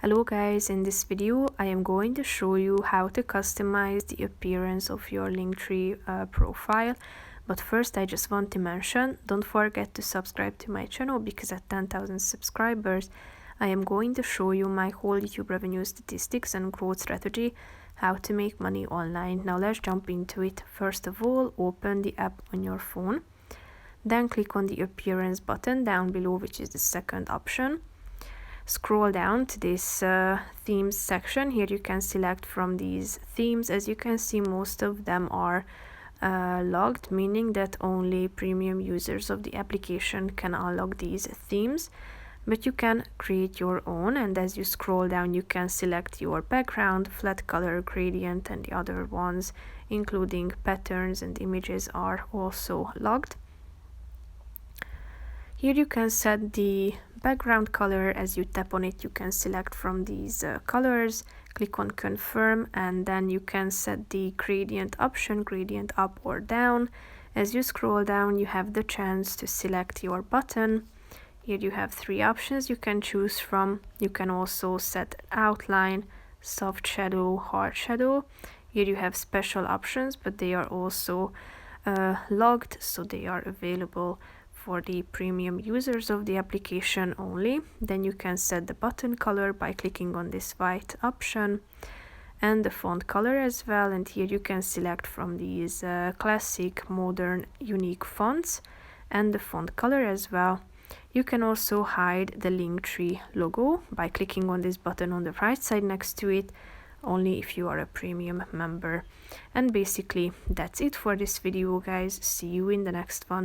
Hello guys, in this video I am going to show you how to customize the appearance of your Linktree profile. But first I just want to mention, don't forget to subscribe to my channel because at 10,000 subscribers I am going to show you my whole YouTube revenue statistics and growth strategy, how to make money online. Now let's jump into it. First of all, open the app on your phone. Then click on the appearance button down below, which is the second option. Scroll down to this themes section. Here you can select from these themes. As you can see, most of them are logged, meaning that only premium users of the application can unlock these themes. But you can create your own, and as you scroll down you can select your background, flat color, gradient, and the other ones including patterns and images are also logged. Here you can set the background color. As you tap on it you can select from these colors, click on confirm, and then you can set the gradient option, gradient up or down. As you scroll down you have the chance to select your button. Here you have three options you can choose from. You can also set outline, soft shadow, hard shadow. Here you have special options, but they are also logged, so they are available for the premium users of the application only. Then you can set the button color by clicking on this white option, and the font color as well. And here you can select from these classic, modern, unique fonts and the font color as well. You can also hide the Linktree logo by clicking on this button on the right side next to it, only if you are a premium member. And basically that's it for this video guys. See you in the next one.